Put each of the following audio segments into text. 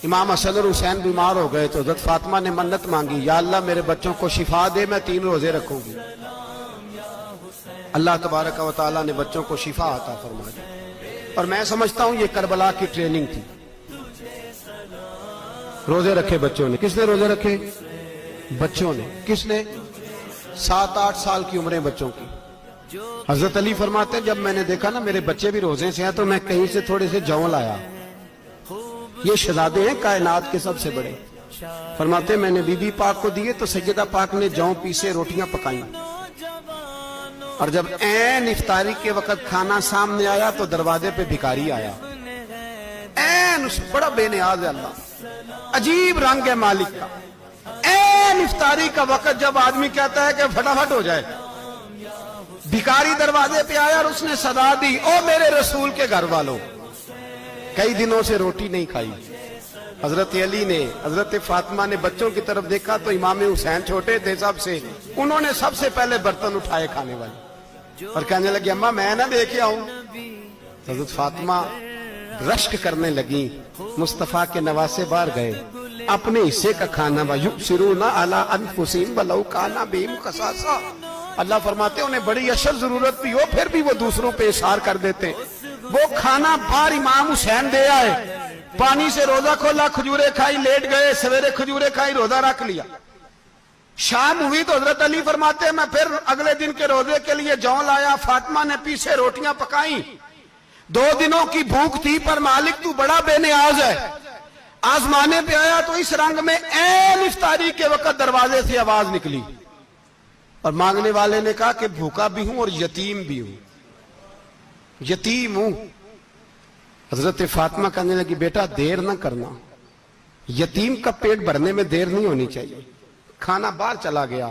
امام حسن اور حسین بیمار ہو گئے تو حضرت فاطمہ نے منت مانگی، یا اللہ میرے بچوں کو شفا دے، میں 3 روزے رکھوں گی۔ اللہ تبارک و تعالیٰ نے بچوں کو شفا عطا فرما دی۔ اور میں سمجھتا ہوں یہ کربلا کی ٹریننگ تھی۔ روزے رکھے بچوں نے۔ کس نے روزے رکھے؟ بچوں نے۔ کس نے؟ 7-8 سال کی عمریں بچوں کی۔ حضرت علی فرماتے ہیں جب میں نے دیکھا نا میرے بچے بھی روزے سے ہیں تو میں کہیں سے تھوڑے سے جوں لایا۔ یہ شہزادے ہیں کائنات کے سب سے بڑے۔ فرماتے ہیں میں نے بی بی پاک کو دیے تو سیدہ پاک نے جوں پیسے روٹیاں پکائیں، اور جب عین افطاری کے وقت کھانا سامنے آیا تو دروازے پہ بھکاری آیا۔ عین بڑا بے نیاز ہے اللہ، عجیب رنگ ہے مالک کا۔ عین افطاری کا وقت جب آدمی کہتا ہے کہ فٹافٹ ہو جائے، بھکاری دروازے پہ آیا اور اس نے صدا دی، او میرے رسول کے گھر والوں، کئی دنوں سے روٹی نہیں کھائی۔ حضرت علی نے، حضرت فاطمہ نے بچوں کی طرف دیکھا تو امام حسین چھوٹے تھے سب سے، انہوں نے سب سے پہلے برتن اٹھائے کھانے والے، اور کہنے لگے اماں میں نہ دے کے آؤں۔ حضرت فاطمہ رشک کرنے لگی، مصطفیٰ کے نواسے باہر گئے، اپنے حصے کا کھانا وَيُؤْثِرُونَ عَلَىٰ أَنفُسِهِمْ وَلَوْ كَانَ بِهِمْ خَصَاصَةٌ۔ اللہ فرماتے ہیں انہیں بڑی اشد ضرورت بھی ہو پھر بھی وہ دوسروں پہ اثار کر دیتے ہیں۔ وہ کھانا باہر امام حسین دے آئے، پانی سے روزہ کھولا، کھجورے کھائی، لیٹ گئے، سویرے کھجورے کھائی، روزہ رکھ لیا۔ شام ہوئی تو حضرت علی فرماتے ہیں میں پھر اگلے دن کے روزے کے لیے جوں لایا، فاطمہ نے پیچھے روٹیاں پکائیں۔ 2 دنوں کی بھوک تھی پر مالک تو بڑا بے نیاز ہے۔ آزمانے پہ آیا تو اس رنگ میں عین افطاری کے وقت دروازے سے آواز نکلی، اور مانگنے والے نے کہا کہ بھوکا بھی ہوں اور یتیم بھی ہوں، یتیم ہوں۔ حضرت فاطمہ کہنے لگی بیٹا دیر نہ کرنا، یتیم کا پیٹ بھرنے میں دیر نہیں ہونی چاہیے۔ کھانا باہر چلا گیا،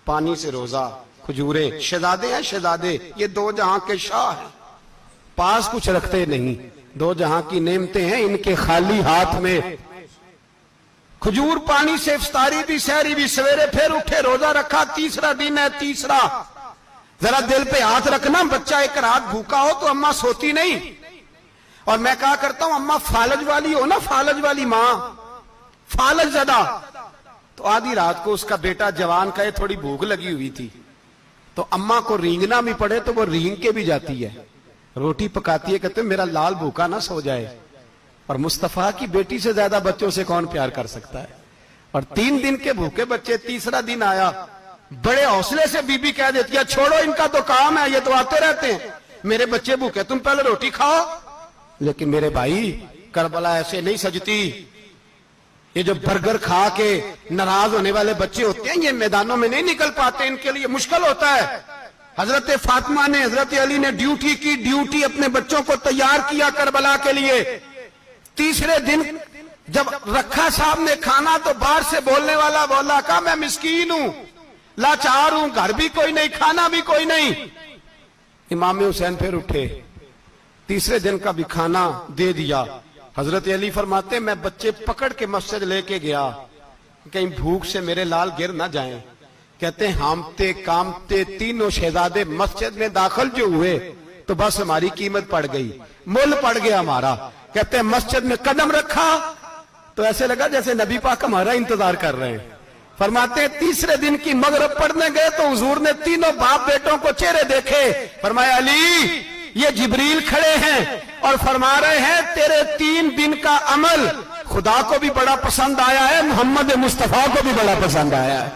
پانی سے روزہ، کھجورے۔ شہزادے ہیں شہزادے، یہ 2 جہاں کے شاہ ہیں، پاس کچھ رکھتے نہیں، 2 جہاں کی نعمتیں ہیں ان کے خالی ہاتھ میں۔ کھجور پانی سے افطاری بھی، سحری بھی، سویرے پھر اٹھے، روزہ رکھا، تیسرا دن ہے، تیسرا۔ ذرا دل پہ ہاتھ رکھنا، بچہ ایک رات بھوکا ہو تو اماں سوتی نہیں۔ اور میں کہا کرتا ہوں اماں فالج والی ہو نا، فالج والی ماں، فالج زدہ، تو آدھی رات کو اس کا بیٹا جوان کا تھوڑی بھوک لگی ہوئی تھی تو اماں کو رینگنا بھی پڑے تو وہ رینگ کے بھی جاتی ہے، روٹی پکاتی ہے، کہتے ہیں میرا لال بھوکا نہ سو جائے۔ اور مصطفیٰ کی بیٹی سے زیادہ بچوں سے کون پیار کر سکتا ہے؟ اور 3 دن کے بھوکے بچے، تیسرا دن آیا، بڑے حوصلے سے بی بی کہہ دیتی ہے چھوڑو ان کا تو کام ہے، یہ تو آتے رہتے ہیں، میرے بچے بھوکے، تم پہلے روٹی کھاؤ۔ لیکن میرے بھائی کربلا ایسے نہیں سجتی۔ یہ جو برگر کھا کے ناراض ہونے والے بچے ہوتے ہیں یہ میدانوں میں نہیں نکل پاتے، ان کے لیے مشکل ہوتا ہے۔ حضرت فاطمہ نے، حضرت علی نے ڈیوٹی کی، ڈیوٹی اپنے بچوں کو تیار کیا کربلا کے لیے۔ تیسرے دن جب رکھا صاحب نے کھانا تو باہر سے بولنے والا بولا، کہا میں مسکین ہوں، لاچار ہوں، گھر بھی کوئی نہیں، کھانا بھی کوئی نہیں۔ امام حسین پھر اٹھے، تیسرے دن کا بھی کھانا دے دیا۔ حضرت علی فرماتے میں بچے پکڑ کے مسجد لے کے گیا، کہیں بھوک سے میرے لال گر نہ جائیں۔ کہتے ہیں ہامتے کامتے تینوں شہزادے مسجد میں داخل جو ہوئے تو بس ہماری قیمت پڑ گئی، مول پڑ گیا ہمارا۔ کہتے ہیں مسجد میں قدم رکھا تو ایسے لگا جیسے نبی پاک ہمارا انتظار کر رہے ہیں۔ فرماتے ہیں تیسرے دن کی مغرب پڑھنے گئے تو حضور نے تینوں باپ بیٹوں کو چہرے دیکھے، فرمایا علی یہ جبریل کھڑے ہیں اور فرما رہے ہیں تیرے 3 دن کا عمل خدا کو بھی بڑا پسند آیا ہے، محمد مصطفیٰ کو بھی بڑا پسند آیا ہے۔